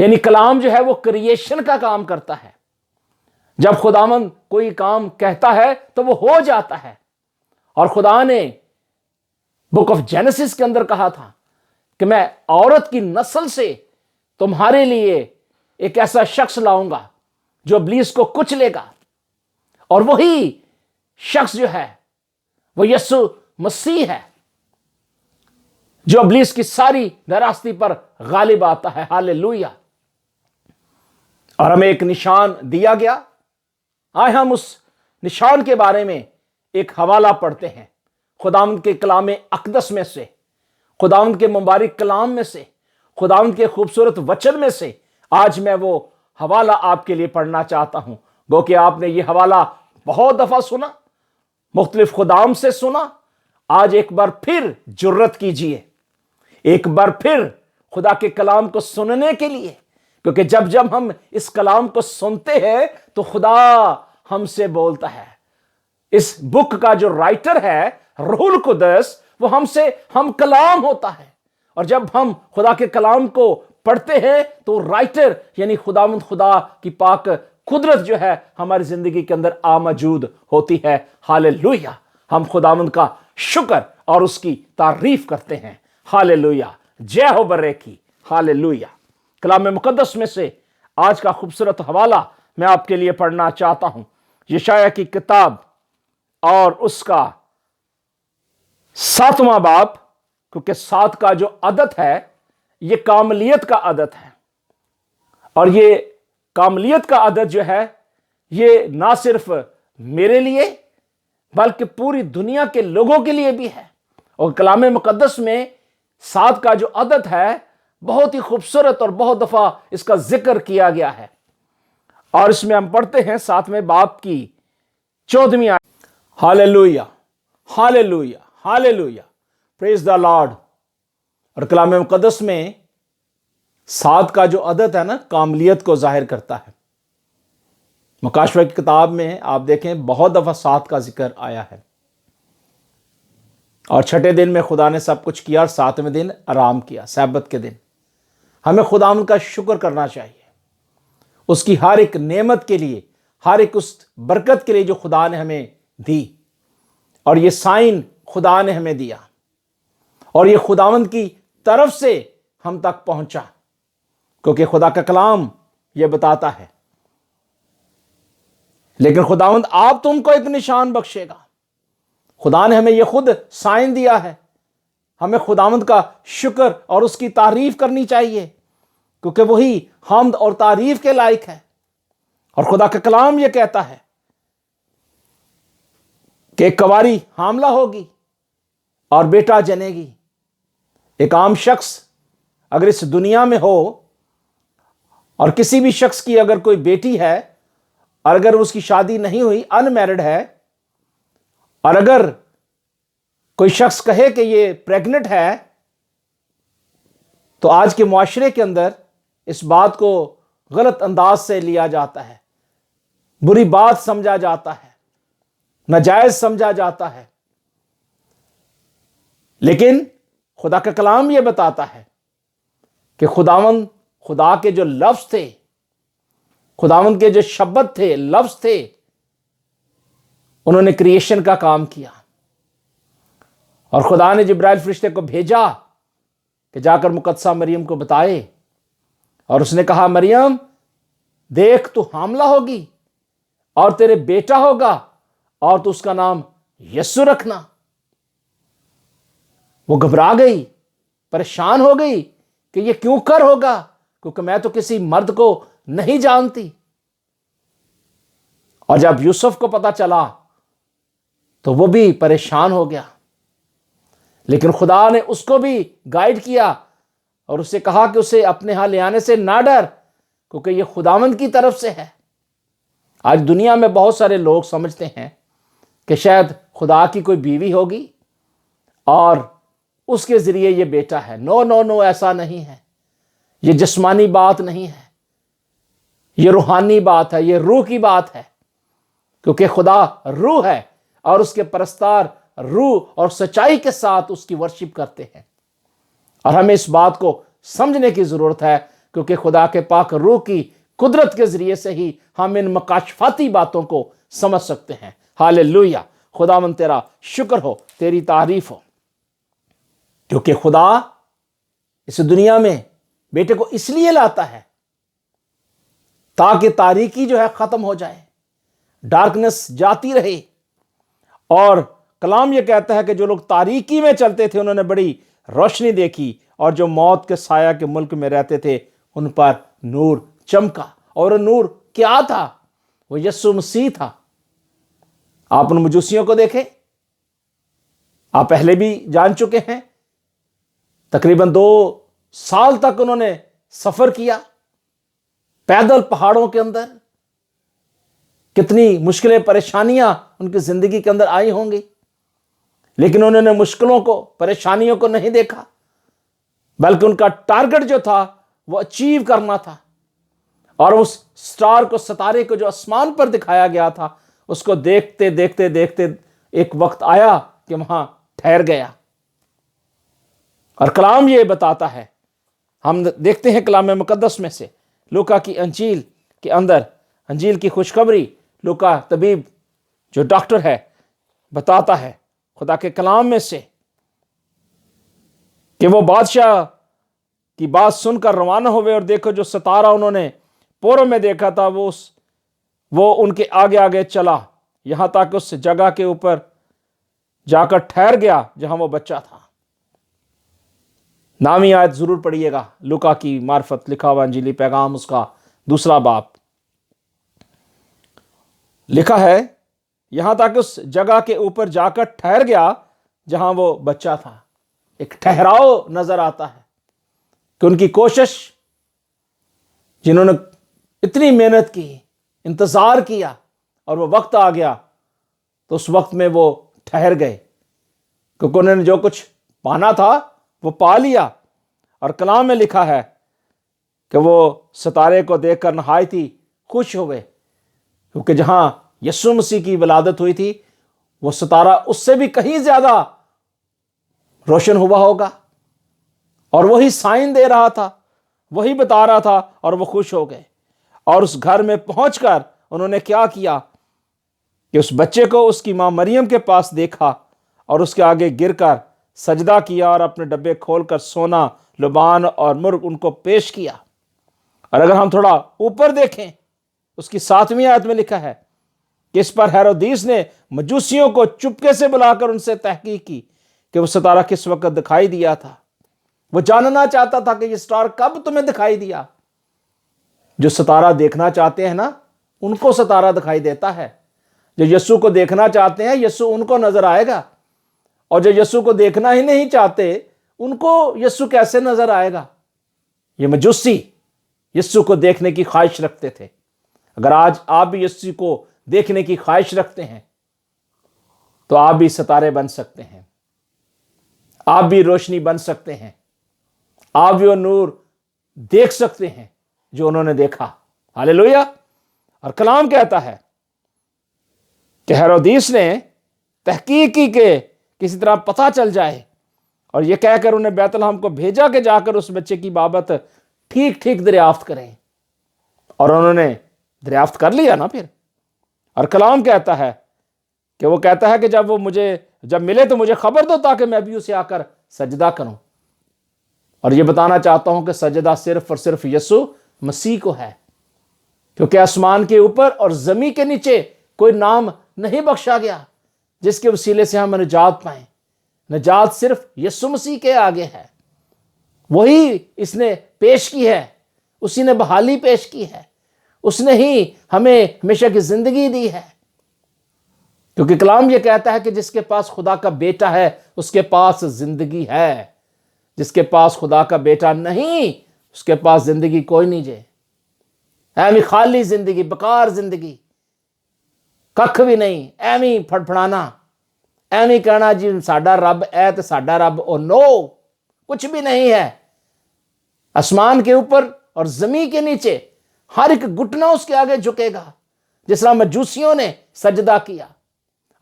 یعنی کلام جو ہے وہ کریشن کا کام کرتا ہے. جب خداوند کوئی کام کہتا ہے تو وہ ہو جاتا ہے. اور خدا نے بک آف جینیسس کے اندر کہا تھا کہ میں عورت کی نسل سے تمہارے لیے ایک ایسا شخص لاؤں گا جو ابلیس کو کچلے گا. اور وہی شخص جو ہے وہ یسوع مسیح ہے جو ابلیس کی ساری ناراستی پر غالب آتا ہے. ہاللیلویہ. اور ہمیں ایک نشان دیا گیا. آئے ہم اس نشان کے بارے میں ایک حوالہ پڑھتے ہیں خداوند کے کلام اقدس میں سے، خداوند کے مبارک کلام میں سے، خداوند کے خوبصورت وچن میں سے. آج میں وہ حوالہ آپ کے لیے پڑھنا چاہتا ہوں. گو کہ آپ نے یہ حوالہ بہت دفعہ سنا، مختلف خداوند سے سنا. آج ایک بار پھر جرت کیجئے، ایک بار پھر خدا کے کلام کو سننے کے لیے، کیونکہ جب ہم اس کلام کو سنتے ہیں تو خدا ہم سے بولتا ہے. اس بک کا جو رائٹر ہے روح القدس، وہ ہم کلام ہوتا ہے. اور جب ہم خدا کے کلام کو پڑھتے ہیں تو رائٹر یعنی خداوند خدا کی پاک قدرت جو ہے ہماری زندگی کے اندر موجود ہوتی ہے. ہاللیلویہ. ہم خداوند کا شکر اور اس کی تعریف کرتے ہیں. ہاللیلویہ. جے ہو برے کی. ہاللیلویہ. کلام مقدس میں سے آج کا خوبصورت حوالہ میں آپ کے لیے پڑھنا چاہتا ہوں. یشعیاء کی کتاب اور اس کا 7واں باب، کیونکہ 7 کا جو عدد ہے یہ کاملیت کا عدد ہے. اور یہ کاملیت کا عدد جو ہے یہ نہ صرف میرے لیے بلکہ پوری دنیا کے لوگوں کے لیے بھی ہے. اور کلام مقدس میں 7 کا جو عدد ہے بہت ہی خوبصورت اور بہت دفعہ اس کا ذکر کیا گیا ہے. اور اس میں ہم پڑھتے ہیں 7ویں باب کی 14ویں آیت. ہاللیلویہ. ہاللیلویہ. ہاللیلویہ. پریز دا لارڈ. اور کلام مقدس میں 7 کا جو عدد ہے نا کاملیت کو ظاہر کرتا ہے. مکاشفہ کی کتاب میں آپ دیکھیں بہت دفعہ 7 کا ذکر آیا ہے. اور 6 دن میں خدا نے سب کچھ کیا اور 7ویں دن آرام کیا، سبت کے دن. ہمیں خداوند کا شکر کرنا چاہیے اس کی ہر ایک نعمت کے لیے، ہر ایک اس برکت کے لیے جو خدا نے ہمیں دی. اور یہ سائن خدا نے ہمیں دیا اور یہ خداوند کی طرف سے ہم تک پہنچا، کیونکہ خدا کا کلام یہ بتاتا ہے. لیکن خداوند آپ تم کو ایک نشان بخشے گا. خدا نے ہمیں یہ خود سائن دیا ہے. ہمیں خداوند کا شکر اور اس کی تعریف کرنی چاہیے، کیونکہ وہی حمد اور تعریف کے لائق ہے. اور خدا کا کلام یہ کہتا ہے کہ ایک کنواری حاملہ ہوگی اور بیٹا جنے گی. ایک عام شخص اگر اس دنیا میں ہو اور کسی بھی شخص کی اگر کوئی بیٹی ہے اور اگر اس کی شادی نہیں ہوئی، ان میرڈ ہے، اور اگر کوئی شخص کہے کہ یہ پریگننٹ ہے، تو آج کے معاشرے کے اندر اس بات کو غلط انداز سے لیا جاتا ہے، بری بات سمجھا جاتا ہے، ناجائز سمجھا جاتا ہے. لیکن خدا کا کلام یہ بتاتا ہے کہ خداوند خدا کے جو لفظ تھے، خداوند کے جو شبد تھے، لفظ تھے، انہوں نے کریشن کا کام کیا. اور خدا نے جبرائیل فرشتے کو بھیجا کہ جا کر مقدسہ مریم کو بتائے. اور اس نے کہا مریم دیکھ تو حاملہ ہوگی اور تیرے بیٹا ہوگا اور تو اس کا نام یسوع رکھنا. وہ گھبرا گئی، پریشان ہو گئی کہ یہ کیوں کر ہوگا، کیونکہ میں تو کسی مرد کو نہیں جانتی. اور جب یوسف کو پتا چلا تو وہ بھی پریشان ہو گیا. لیکن خدا نے اس کو بھی گائیڈ کیا اور اسے کہا کہ اسے اپنے ہاں لے آنے سے نہ ڈر، کیونکہ یہ خداوند کی طرف سے ہے. آج دنیا میں بہت سارے لوگ سمجھتے ہیں کہ شاید خدا کی کوئی بیوی ہوگی اور اس کے ذریعے یہ بیٹا ہے. نو نو نو، ایسا نہیں ہے. یہ جسمانی بات نہیں ہے، یہ روحانی بات ہے، یہ روح کی بات ہے. کیونکہ خدا روح ہے اور اس کے پرستار روح اور سچائی کے ساتھ اس کی ورشپ کرتے ہیں. اور ہمیں اس بات کو سمجھنے کی ضرورت ہے کیونکہ خدا کے پاک روح کی قدرت کے ذریعے سے ہی ہم ان مکاشفاتی باتوں کو سمجھ سکتے ہیں۔ ہاللیلویہ، خداوند تیرا شکر ہو، تیری تعریف ہو، کیونکہ خدا اس دنیا میں بیٹے کو اس لیے لاتا ہے تاکہ تاریکی جو ہے ختم ہو جائے، ڈارکنس جاتی رہے۔ اور کلام یہ کہتا ہے کہ جو لوگ تاریکی میں چلتے تھے انہوں نے بڑی روشنی دیکھی، اور جو موت کے سایہ کے ملک میں رہتے تھے ان پر نور چمکا۔ اور وہ نور کیا تھا؟ وہ یسوع مسیح تھا۔ آپ ان مجوسیوں کو دیکھیں، آپ پہلے بھی جان چکے ہیں، تقریباً 2 سال تک انہوں نے سفر کیا پیدل پہاڑوں کے اندر۔ کتنی مشکلیں پریشانیاں ان کی زندگی کے اندر آئی ہوں گی، لیکن انہوں نے مشکلوں کو، پریشانیوں کو نہیں دیکھا، بلکہ ان کا ٹارگٹ جو تھا وہ اچیو کرنا تھا۔ اور اس سٹار کو، ستارے کو جو آسمان پر دکھایا گیا تھا، اس کو دیکھتے دیکھتے دیکھتے ایک وقت آیا کہ وہاں ٹھہر گیا۔ اور کلام یہ بتاتا ہے، ہم دیکھتے ہیں کلام مقدس میں سے لوکا کی انجیل کے اندر، انجیل کی خوشخبری، لوکا طبیب جو ڈاکٹر ہے بتاتا ہے خدا کے کلام میں سے کہ وہ بادشاہ کی بات سن کر روانہ ہوئے، اور دیکھو جو ستارہ انہوں نے پوروں میں دیکھا تھا وہ ان کے آگے آگے چلا، یہاں تک اس جگہ کے اوپر جا کر ٹھہر گیا جہاں وہ بچہ تھا۔ نامی آیت ضرور پڑھیے گا، لوکا کی معرفت لکھا ہوا انجیلی پیغام، اس کا 2 باب لکھا ہے، یہاں تک اس جگہ کے اوپر جا کر ٹھہر گیا جہاں وہ بچہ تھا۔ ایک ٹھہراؤ نظر آتا ہے کہ ان کی کوشش، جنہوں نے اتنی محنت کی، انتظار کیا، اور وہ وقت آ گیا تو اس وقت میں وہ ٹھہر گئے، کیونکہ انہوں نے جو کچھ پانا تھا وہ پا لیا۔ اور کلام میں لکھا ہے کہ وہ ستارے کو دیکھ کر نہایت ہی خوش ہوئے، کیونکہ جہاں یسوع مسیح کی ولادت ہوئی تھی وہ ستارہ اس سے بھی کہیں زیادہ روشن ہوا ہوگا، اور وہی سائن دے رہا تھا، وہی بتا رہا تھا، اور وہ خوش ہو گئے۔ اور اس گھر میں پہنچ کر انہوں نے کیا کیا کہ اس بچے کو اس کی ماں مریم کے پاس دیکھا، اور اس کے آگے گر کر سجدہ کیا، اور اپنے ڈبے کھول کر سونا، لبان اور مرغ ان کو پیش کیا۔ اور اگر ہم تھوڑا اوپر دیکھیں، اس کی 7ویں آیت میں لکھا ہے کہ اس پر ہیرودیس نے مجوسیوں کو چپکے سے بلا کر ان سے تحقیق کی کہ وہ ستارہ کس وقت دکھائی دیا تھا۔ وہ جاننا چاہتا تھا کہ یہ سٹار کب تمہیں دکھائی دیا۔ جو ستارہ دیکھنا چاہتے ہیں نا، ان کو ستارہ دکھائی دیتا ہے۔ جو یسوع کو دیکھنا چاہتے ہیں، یسوع ان کو نظر آئے گا، اور جو یسوع کو دیکھنا ہی نہیں چاہتے ان کو یسوع کیسے نظر آئے گا؟ یہ مجوسی یسوع کو دیکھنے کی خواہش رکھتے تھے۔ اگر آج آپ بھی یسوع کو دیکھنے کی خواہش رکھتے ہیں تو آپ بھی ستارے بن سکتے ہیں، آپ بھی روشنی بن سکتے ہیں، آپ بھی وہ نور دیکھ سکتے ہیں جو انہوں نے دیکھا۔ ہاللیلویہ۔ اور کلام کہتا ہے کہ ہیرودیس نے تحقیق کی کہ کسی طرح پتہ چل جائے، اور یہ کہہ کر انہیں بیت لحم کو بھیجا کہ جا کر اس بچے کی بابت ٹھیک ٹھیک دریافت کریں۔ اور انہوں نے دریافت کر لیا نا پھر۔ اور کلام کہتا ہے کہ وہ کہتا ہے کہ جب ملے تو مجھے خبر دو تاکہ میں بھی اسے آ کر سجدہ کروں۔ اور یہ بتانا چاہتا ہوں کہ سجدہ صرف اور صرف یسوع مسیح کو ہے، کیونکہ آسمان کے اوپر اور زمین کے نیچے کوئی نام نہیں بخشا گیا جس کے وسیلے سے ہم نجات پائیں۔ نجات صرف یسوع مسیح کے آگے ہے، وہی اس نے پیش کی ہے، اسی نے بحالی پیش کی ہے، اس نے ہی ہمیں ہمیشہ کی زندگی دی ہے۔ کیونکہ کلام یہ کہتا ہے کہ جس کے پاس خدا کا بیٹا ہے اس کے پاس زندگی ہے، جس کے پاس خدا کا بیٹا نہیں اس کے پاس زندگی کوئی نہیں جے۔ ایویں خالی زندگی، بیکار زندگی، ککھ بھی نہیں، ایویں پھڑپھڑانا، ایویں کہنا جی ساڈا رب ہے تو ساڈا رب او نو، کچھ بھی نہیں ہے۔ آسمان کے اوپر اور زمین کے نیچے ہر ایک گھٹنا اس کے آگے جھکے گا، جس طرح مجوسیوں نے سجدہ کیا۔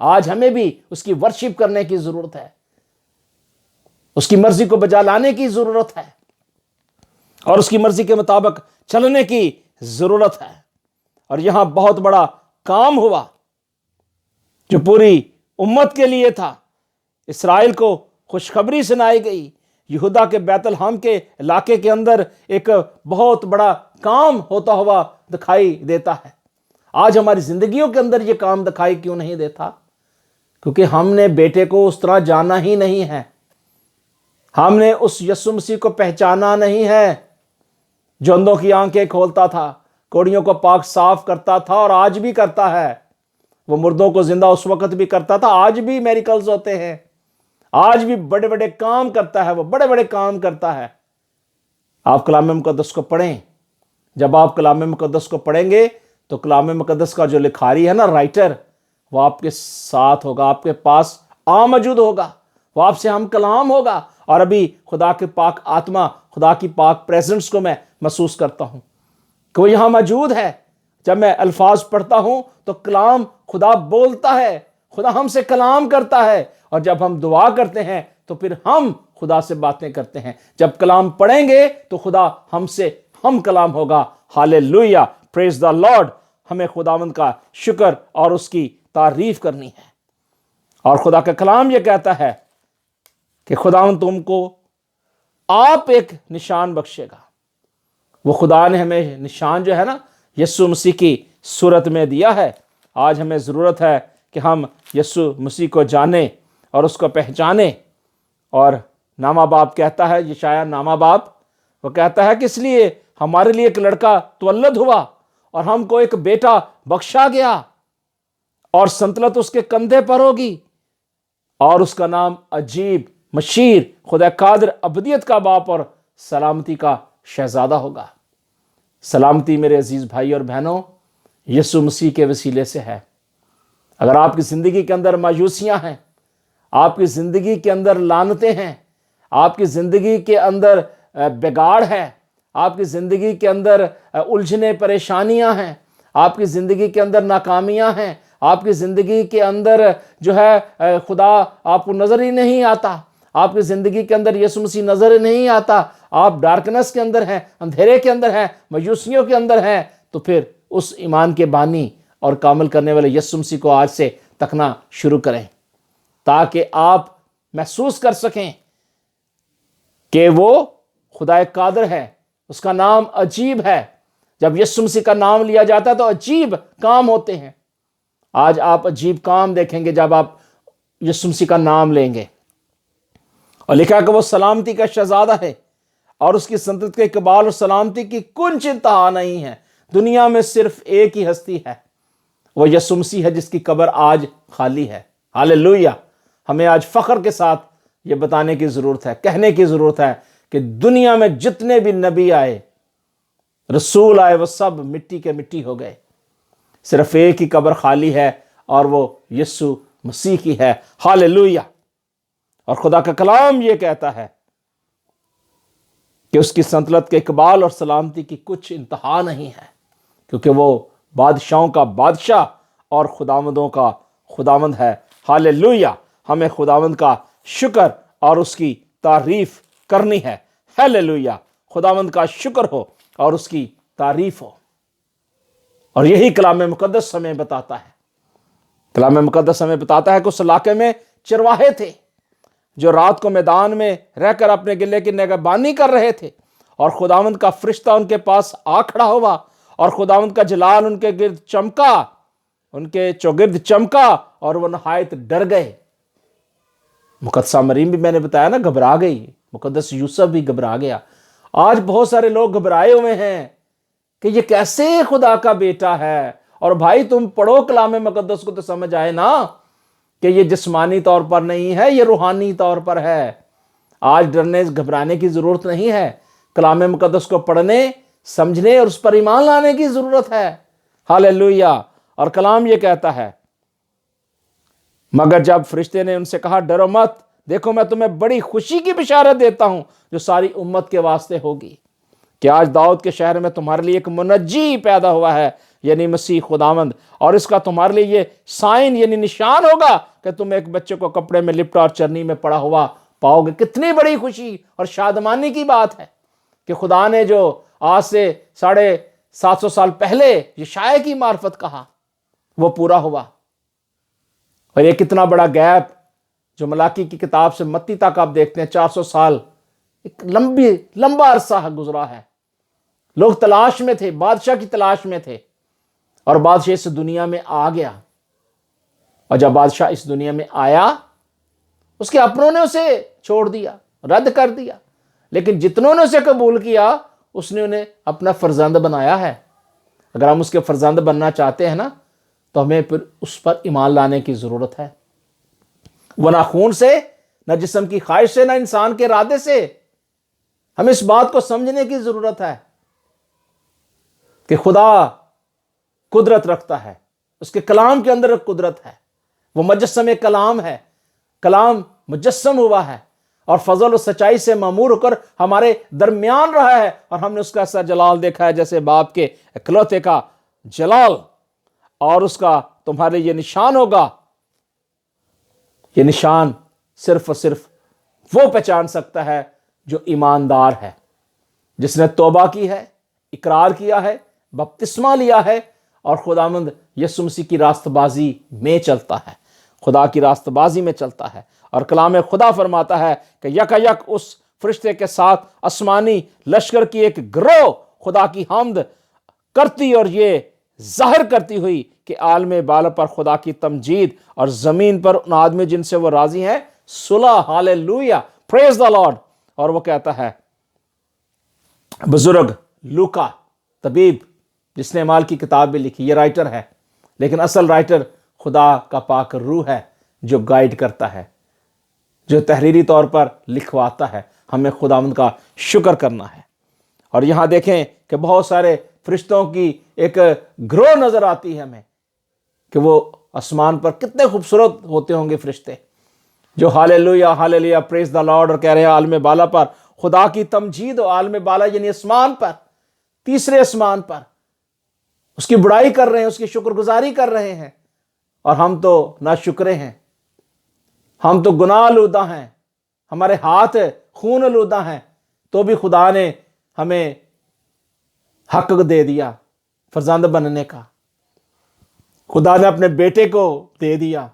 آج ہمیں بھی اس کی ورشپ کرنے کی ضرورت ہے، اس کی مرضی کو بجا لانے کی ضرورت ہے۔ اور اس کی مرضی کے مطابق چلنے کی ضرورت ہے۔ اور یہاں بہت بڑا کام ہوا جو پوری امت کے لیے تھا۔ اسرائیل کو خوشخبری سنائی گئی۔ یہودا کے بیت الحم کے علاقے کے اندر ایک بہت بڑا کام ہوتا ہوا دکھائی دیتا ہے۔ آج ہماری زندگیوں کے اندر یہ کام دکھائی کیوں نہیں دیتا؟ کیونکہ ہم نے بیٹے کو اس طرح جانا ہی نہیں ہے، ہم نے اس یسوع مسیح کو پہچانا نہیں ہے جو اندھوں کی آنکھیں کھولتا تھا، کوڑیوں کو پاک صاف کرتا تھا اور آج بھی کرتا ہے۔ وہ مردوں کو زندہ اس وقت بھی کرتا تھا، آج بھی میریکلز ہوتے ہیں، آج بھی بڑے بڑے کام کرتا ہے، وہ بڑے بڑے کام کرتا ہے۔ آپ کلام مقدس کو پڑھیں۔ جب آپ کلام مقدس کو پڑھیں گے تو کلام مقدس کا جو لکھاری ہے نا، رائٹر، وہ آپ کے ساتھ ہوگا، آپ کے پاس موجود ہوگا، وہ آپ سے ہم کلام ہوگا۔ اور ابھی خدا کے پاک آتما، خدا کی پاک پریزنس کو میں محسوس کرتا ہوں کہ وہ یہاں موجود ہے۔ جب میں الفاظ پڑھتا ہوں تو کلام خدا بولتا ہے، خدا ہم سے کلام کرتا ہے۔ اور جب ہم دعا کرتے ہیں تو پھر ہم خدا سے باتیں کرتے ہیں۔ جب کلام پڑھیں گے تو خدا ہم سے ہم کلام ہوگا۔ ہاللیلویہ، پریز دا لارڈ۔ ہمیں خداوند کا شکر اور اس کی تعریف کرنی ہے۔ اور خدا کا کلام یہ کہتا ہے کہ خداوند تم کو آپ ایک نشان بخشے گا۔ وہ خدا نے ہمیں نشان جو ہے نا یسوع مسیح کی صورت میں دیا ہے۔ آج ہمیں ضرورت ہے کہ ہم یسوع مسیح کو جانیں اور اس کو پہچانیں۔ اور نامہ باپ کہتا ہے، یشعیاہ نامہ باپ وہ کہتا ہے کہ اس لیے ہمارے لیے ایک لڑکا تولد ہوا اور ہم کو ایک بیٹا بخشا گیا اور سلطنت اس کے کندھے پر ہوگی، اور اس کا نام عجیب، مشیر، خدا قادر، ابدیت کا باپ اور سلامتی کا شہزادہ ہوگا۔ سلامتی میرے عزیز بھائی اور بہنوں یسوع مسیح کے وسیلے سے ہے۔ اگر آپ کی زندگی کے اندر مایوسیاں ہیں، آپ کی زندگی کے اندر لعنتیں ہیں، آپ کی زندگی کے اندر بگاڑ ہے، آپ کی زندگی کے اندر الجھنیں پریشانیاں ہیں، آپ کی زندگی کے اندر ناکامیاں ہیں، آپ کی زندگی کے اندر جو ہے خدا آپ کو نظر ہی نہیں آتا، آپ کی زندگی کے اندر یسوع مسیح نظر نہیں آتا، آپ ڈارکنس کے اندر ہیں، اندھیرے کے اندر ہیں، مایوسیوں کے اندر ہیں، تو پھر اس ایمان کے بانی اور کامل کرنے والے یسوع مسیح کو آج سے تکنا شروع کریں، تاکہ آپ محسوس کر سکیں کہ وہ خدا قادر ہے، اس کا نام عجیب ہے۔ جب یسوع مسیح کا نام لیا جاتا ہے تو عجیب کام ہوتے ہیں۔ آج آپ عجیب کام دیکھیں گے جب آپ یسوع مسیح کا نام لیں گے۔ اور لکھا کہ وہ سلامتی کا شہزادہ ہے اور اس کی سلطنت کے اقبال اور سلامتی کی کچھ انتہا نہیں ہے۔ دنیا میں صرف ایک ہی ہستی ہے، وہ یسوع مسیح ہے جس کی قبر آج خالی ہے۔ ہاللیلویہ۔ ہمیں آج فخر کے ساتھ یہ بتانے کی ضرورت ہے، کہنے کی ضرورت ہے کہ دنیا میں جتنے بھی نبی آئے، رسول آئے، وہ سب مٹی کے مٹی ہو گئے، صرف ایک ہی قبر خالی ہے اور وہ یسوع مسیح کی ہے۔ ہاللیلویہ۔ اور خدا کا کلام یہ کہتا ہے کہ اس کی سلطنت کے اقبال اور سلامتی کی کچھ انتہا نہیں ہے، کیونکہ وہ بادشاہوں کا بادشاہ اور خداوندوں کا خداوند ہے۔ ہاللیلویہ۔ ہمیں خداوند کا شکر اور اس کی تعریف کرنی ہے۔ ہاللیلویہ۔ خداوند کا شکر ہو اور اس کی تعریف ہو۔ اور یہی کلام مقدس ہمیں بتاتا ہے۔ کلام مقدس ہمیں بتاتا ہے کہ اس علاقے میں چرواہے تھے جو رات کو میدان میں رہ کر اپنے گلے کی نگہبانی کر رہے تھے، اور خداوند کا فرشتہ ان کے پاس آ کھڑا ہوا اور خداوند کا جلال ان کے گرد چمکا، ان کے چوگرد چمکا، اور وہ نہایت ڈر گئے۔ مقدسہ مریم بھی میں نے بتایا نا گھبرا گئی، مقدس یوسف بھی گھبرا گیا۔ آج بہت سارے لوگ گھبرائے ہوئے ہیں کہ یہ کیسے خدا کا بیٹا ہے۔ اور بھائی تم پڑھو کلام مقدس کو تو سمجھ آئے نا کہ یہ جسمانی طور پر نہیں ہے، یہ روحانی طور پر ہے۔ آج ڈرنے گھبرانے کی ضرورت نہیں ہے، کلام مقدس کو پڑھنے، سمجھنے اور اس پر ایمان لانے کی ضرورت ہے۔ ہاللیلویہ۔ اور کلام یہ کہتا ہے، مگر جب فرشتے نے ان سے کہا ڈرو مت، دیکھو میں تمہیں بڑی خوشی کی بشارت دیتا ہوں جو ساری امت کے واسطے ہوگی، کہ آج داؤد کے شہر میں تمہارے لیے ایک منجی پیدا ہوا ہے، یعنی مسیح خداوند، اور اس کا تمہارے لیے یہ سائن یعنی نشان ہوگا کہ تم ایک بچے کو کپڑے میں لپٹا اور چرنی میں پڑا ہوا پاؤ گے۔ کتنی بڑی خوشی اور شادمانی کی بات ہے کہ خدا نے جو آج سے 750 سال پہلے یشعیاہ کی معرفت کہا وہ پورا ہوا۔ اور یہ کتنا بڑا گیپ جو ملاکی کی کتاب سے متی تک آپ دیکھتے ہیں، 400 سال، ایک لمبا عرصہ گزرا ہے۔ لوگ تلاش میں تھے، بادشاہ کی تلاش میں تھے، اور بادشاہ اس دنیا میں آ گیا۔ اور جب بادشاہ اس دنیا میں آیا، اس کے اپنوں نے اسے چھوڑ دیا، رد کر دیا، لیکن جتنوں نے اسے قبول کیا اس نے انہیں اپنا فرزند بنایا ہے۔ اگر ہم اس کے فرزند بننا چاہتے ہیں نا، تو ہمیں پھر اس پر ایمان لانے کی ضرورت ہے۔ وہ نہ خون سے، نہ جسم کی خواہش سے، نہ انسان کے ارادے سے۔ ہمیں اس بات کو سمجھنے کی ضرورت ہے کہ خدا قدرت رکھتا ہے، اس کے کلام کے اندر قدرت ہے، وہ مجسم کلام ہے، کلام مجسم ہوا ہے، اور فضل و سچائی سے معمور ہو کر ہمارے درمیان رہا ہے، اور ہم نے اس کا ایسا جلال دیکھا ہے جیسے باپ کے اکلوتے کا جلال۔ اور اس کا تمہارے یہ نشان ہوگا، یہ نشان صرف اور صرف وہ پہچان سکتا ہے جو ایماندار ہے، جس نے توبہ کی ہے، اقرار کیا ہے، بپتسمہ لیا ہے، اور خداوند یسوع مسیح کی راست بازی میں چلتا ہے، خدا کی راست بازی میں چلتا ہے۔ اور کلام خدا فرماتا ہے کہ یک اس فرشتے کے ساتھ آسمانی لشکر کی ایک گروہ خدا کی حمد کرتی اور یہ ظاہر کرتی ہوئی کہ عالم بالا پر خدا کی تمجید، اور زمین پر ان آدمی جن سے وہ راضی ہیں صلح۔ ہاللویا، پریز دا لارڈ۔ اور وہ کہتا ہے، بزرگ لوکا طبیب جس نے اعمال کی کتاب بھی لکھی، یہ رائٹر ہے، لیکن اصل رائٹر خدا کا پاک روح ہے جو گائیڈ کرتا ہے، جو تحریری طور پر لکھواتا ہے۔ ہمیں خداوند کا شکر کرنا ہے۔ اور یہاں دیکھیں کہ بہت سارے فرشتوں کی ایک گروہ نظر آتی ہے ہمیں، کہ وہ آسمان پر کتنے خوبصورت ہوتے ہوں گے فرشتے، جو ہاللویا ہاللویا پریز دا لارڈ، اور کہہ رہے ہیں عالم بالا پر خدا کی تمجید ہو۔ عالم بالا یعنی آسمان پر، تیسرے آسمان پر اس کی بڑائی کر رہے ہیں، اس کی شکر گزاری کر رہے ہیں۔ اور ہم تو ناشکرے ہیں، ہم تو گناہ آلودہ ہیں، ہمارے ہاتھ خون آلودہ ہیں، تو بھی خدا نے ہمیں حق دے دیا فرزند بننے کا۔ خدا نے اپنے بیٹے کو دے دیا،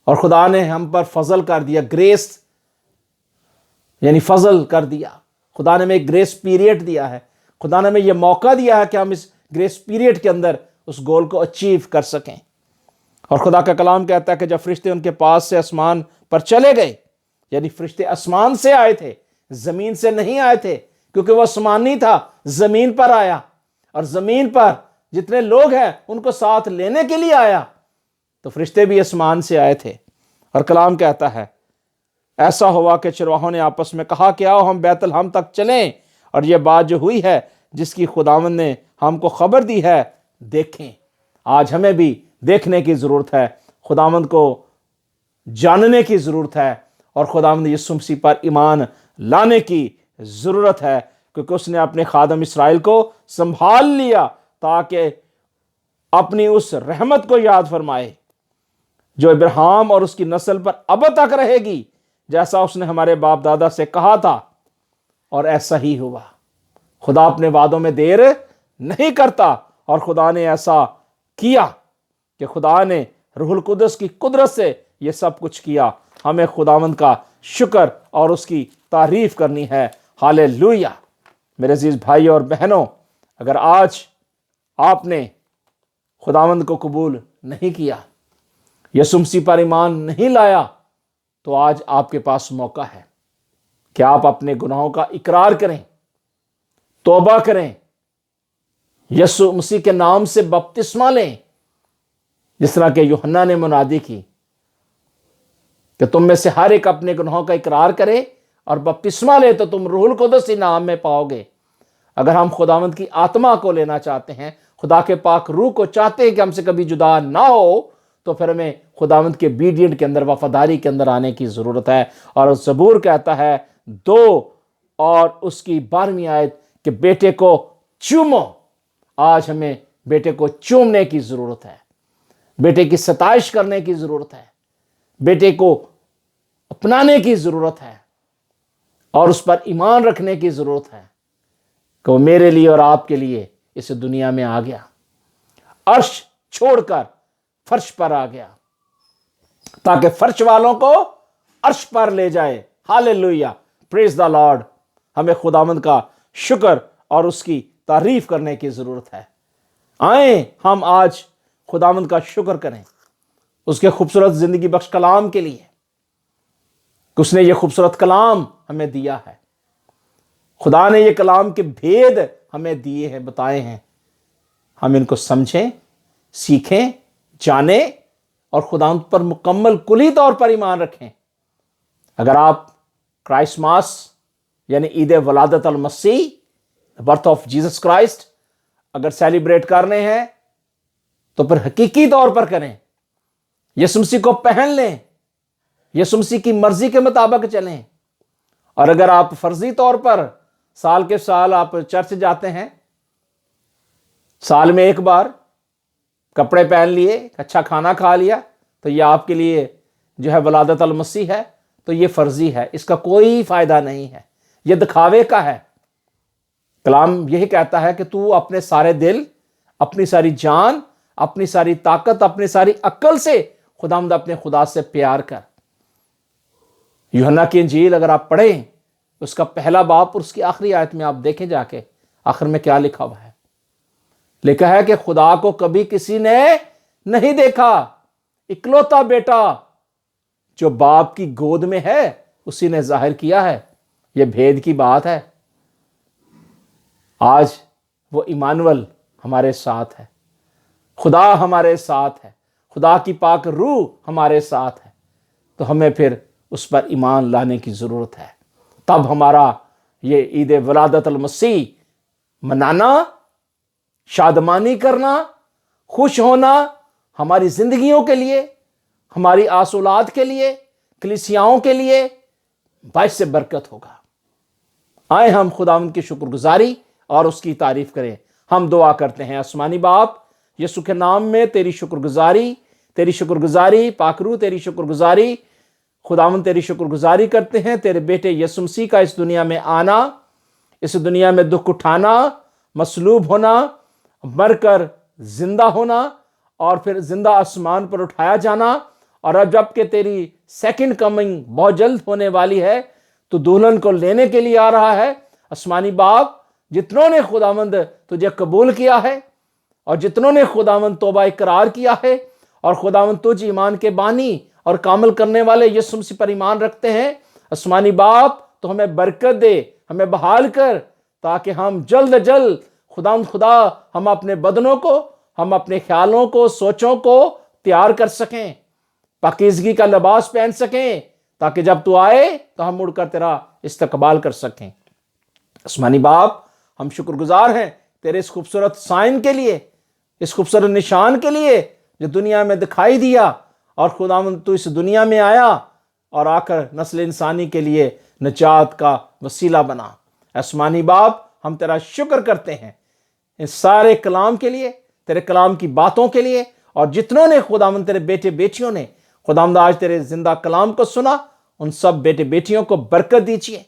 اور خدا نے ہم پر فضل کر دیا، گریس یعنی فضل کر دیا۔ خدا نے ہمیں گریس پیریڈ دیا ہے، خدا نے ہمیں یہ موقع دیا ہے کہ ہم اس گریس پیریڈ کے اندر اس گول کو اچیو کر سکیں۔ اور خدا کا کلام کہتا ہے کہ جب فرشتے ان کے پاس سے آسمان پر چلے گئے، یعنی فرشتے آسمان سے آئے تھے، زمین سے نہیں آئے تھے، کیونکہ وہ آسمانی تھا، زمین پر آیا، اور زمین پر جتنے لوگ ہیں ان کو ساتھ لینے کے لیے آیا۔ تو فرشتے بھی آسمان سے آئے تھے۔ اور کلام کہتا ہے، ایسا ہوا کہ چرواہوں نے آپس میں کہا کہ آؤ ہم بیت الہم تک چلیں، اور یہ بات جو ہوئی ہے جس کی خداوند نے ہم کو خبر دی ہے دیکھیں۔ آج ہمیں بھی دیکھنے کی ضرورت ہے، خداوند کو جاننے کی ضرورت ہے، اور خداوند یسوع مسیح پر ایمان لانے کی ضرورت ہے، کیونکہ اس نے اپنے خادم اسرائیل کو سنبھال لیا تاکہ اپنی اس رحمت کو یاد فرمائے جو ابراہیم اور اس کی نسل پر اب تک رہے گی، جیسا اس نے ہمارے باپ دادا سے کہا تھا، اور ایسا ہی ہوا۔ خدا اپنے وعدوں میں دیر نہیں کرتا، اور خدا نے ایسا کیا کہ خدا نے روح القدس کی قدرت سے یہ سب کچھ کیا۔ ہمیں خداوند کا شکر اور اس کی تعریف کرنی ہے۔ ہاللویا۔ میرے عزیز بھائی اور بہنوں، اگر آج آپ نے خداوند کو قبول نہیں کیا، یسوع مسیح پر ایمان نہیں لایا، تو آج آپ کے پاس موقع ہے کہ آپ اپنے گناہوں کا اقرار کریں، توبہ کریں، یسوع مسیح کے نام سے بپتسمہ لیں، جس طرح کہ یوحنا نے منادی کی کہ تم میں سے ہر ایک اپنے گناہوں کا اقرار کرے اور بپتسمہ لے تو تم روح القدس انعام میں پاؤ گے۔ اگر ہم خداوند کی آتما کو لینا چاہتے ہیں، خدا کے پاک روح کو چاہتے ہیں کہ ہم سے کبھی جدا نہ ہو، تو پھر ہمیں خداوند کے obedient کے اندر، وفاداری کے اندر آنے کی ضرورت ہے۔ اور زبور کہتا ہے 2 اور اس کی 12ویں آیت کہ بیٹے کو چومو۔ آج ہمیں بیٹے کو چومنے کی ضرورت ہے، بیٹے کی ستائش کرنے کی ضرورت ہے، بیٹے کو اپنانے کی ضرورت ہے، اور اس پر ایمان رکھنے کی ضرورت ہے۔ کہ وہ میرے لیے اور آپ کے لیے اس دنیا میں آ گیا، عرش چھوڑ کر فرش پر آ گیا تاکہ فرش والوں کو عرش پر لے جائے۔ ہاللیلویہ، پریز دا لارڈ۔ ہمیں خداوند کا شکر اور اس کی تعریف کرنے کی ضرورت ہے۔ آئیں ہم آج خداوند کا شکر کریں اس کے خوبصورت زندگی بخش کلام کے لیے کہ اس نے یہ خوبصورت کلام ہمیں دیا ہے۔ خدا نے یہ کلام کے بھید ہمیں دیے ہیں، بتائے ہیں، ہم ان کو سمجھیں، سیکھیں، جانیں اور خداوند پر مکمل کلی طور پر ایمان رکھیں۔ اگر آپ کرائسماس یعنی عید ولادت المسیح، برتھ آف جیسس کرائسٹ اگر سیلیبریٹ کرنے ہیں تو پھر حقیقی طور پر کریں، یسوع مسیح کو پہن لیں، یسوع مسیح کی مرضی کے مطابق چلیں۔ اور اگر آپ فرضی طور پر سال کے سال آپ چرچ جاتے ہیں، سال میں ایک بار کپڑے پہن لیے، اچھا کھانا کھا لیا، تو یہ آپ کے لیے جو ہے ولادت المسیح ہے، تو یہ فرضی ہے، اس کا کوئی فائدہ نہیں ہے، یہ دکھاوے کا ہے۔ کلام یہی کہتا ہے کہ تو اپنے سارے دل، اپنی ساری جان، اپنی ساری طاقت، اپنی ساری عقل سے خداوند اپنے خدا سے پیار کر۔ یوحنا کی انجیل اگر آپ پڑھیں، اس کا پہلا باب اور اس کی آخری آیت میں آپ دیکھیں جا کے آخر میں کیا لکھا ہوا ہے۔ لکھا ہے کہ خدا کو کبھی کسی نے نہیں دیکھا، اکلوتا بیٹا جو باپ کی گود میں ہے اسی نے ظاہر کیا ہے۔ یہ بھید کی بات ہے۔ آج وہ ایمانویل ہمارے ساتھ ہے، خدا ہمارے ساتھ ہے، خدا کی پاک روح ہمارے ساتھ ہے، تو ہمیں پھر اس پر ایمان لانے کی ضرورت ہے۔ تب ہمارا یہ عید ولادت المسیح منانا، شادمانی کرنا، خوش ہونا ہماری زندگیوں کے لیے، ہماری آصولات کے لیے، کلیسیاؤں کے لیے باعث برکت ہوگا۔ آئے ہم خداوند کی شکر گزاری اور اس کی تعریف کریں۔ ہم دعا کرتے ہیں۔ آسمانی باپ، یسوع کے نام میں تیری شکر گزاری پاک روح تیری شکر گزاری، خداوند تیری شکر گزاری کرتے ہیں تیرے بیٹے یسوع مسیح کا اس دنیا میں آنا، اس دنیا میں دکھ اٹھانا، مصلوب ہونا، مر کر زندہ ہونا اور پھر زندہ آسمان پر اٹھایا جانا، اور اب جب کہ تیری سیکنڈ کمنگ بہت جلد ہونے والی ہے تو دلہن کو لینے کے لیے آ رہا ہے۔ آسمانی باپ، جتنوں نے خداوند تجھے قبول کیا ہے اور جتنوں نے خداوند توبہ اقرار کیا ہے اور خداوند تجھ ایمان کے بانی اور کامل کرنے والے یسوع مسیح پر ایمان رکھتے ہیں، آسمانی باپ تو ہمیں برکت دے، ہمیں بحال کر، تاکہ ہم جلد خدا ہم اپنے بدنوں کو، ہم اپنے خیالوں کو، سوچوں کو تیار کر سکیں، پاکیزگی کا لباس پہن سکیں، تاکہ جب تو آئے تو ہم مڑ کر تیرا استقبال کر سکیں۔ آسمانی باپ، ہم شکر گزار ہیں تیرے اس خوبصورت سائن کے لیے، اس خوبصورت نشان کے لیے جو دنیا میں دکھائی دیا، اور خداوند تو اس دنیا میں آیا اور آ کر نسل انسانی کے لیے نجات کا وسیلہ بنا۔ آسمانی باپ، ہم تیرا شکر کرتے ہیں ان سارے کلام کے لیے، تیرے کلام کی باتوں کے لیے، اور جتنوں نے خداوند تیرے بیٹے بیٹیوں نے خداوند آج تیرے زندہ کلام کو سنا، ان سب بیٹے بیٹیوں کو برکت دیجیے،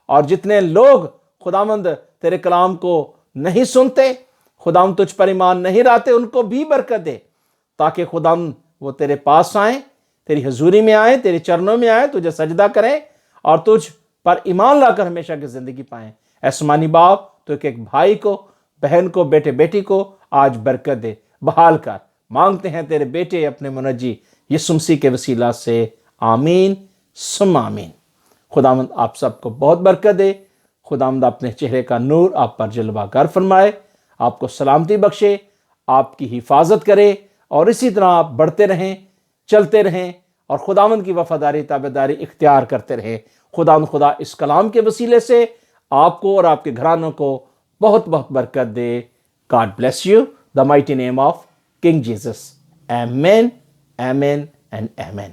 اور جتنے لوگ خداوند تیرے کلام کو نہیں سنتے، خداوند تجھ پر ایمان نہیں لاتے، ان کو بھی برکت دے، تاکہ خداوند وہ تیرے پاس آئیں، تیری حضوری میں آئیں، تیرے چرنوں میں آئیں، تجھے سجدہ کریں اور تجھ پر ایمان لا کر ہمیشہ کی زندگی پائیں۔ آسمانی باپ، تو ایک بھائی کو، بہن کو، بیٹے بیٹی کو آج برکت دے، بحال کر۔ مانگتے ہیں تیرے بیٹے اپنے منجی یسوع مسیح کے وسیلہ سے، آمین ثم آمین۔ خداوند آپ سب کو بہت برکت دے، خداوند اپنے چہرے کا نور آپ پر جلوہ گر فرمائے، آپ کو سلامتی بخشے، آپ کی حفاظت کرے، اور اسی طرح آپ بڑھتے رہیں، چلتے رہیں، اور خداوند کی وفاداری تابعداری اختیار کرتے رہیں۔ خدا اس کلام کے وسیلے سے آپ کو اور آپ کے گھرانوں کو بہت بہت برکت دے۔ God bless you, the mighty name of King Jesus. Amen, amen, and amen.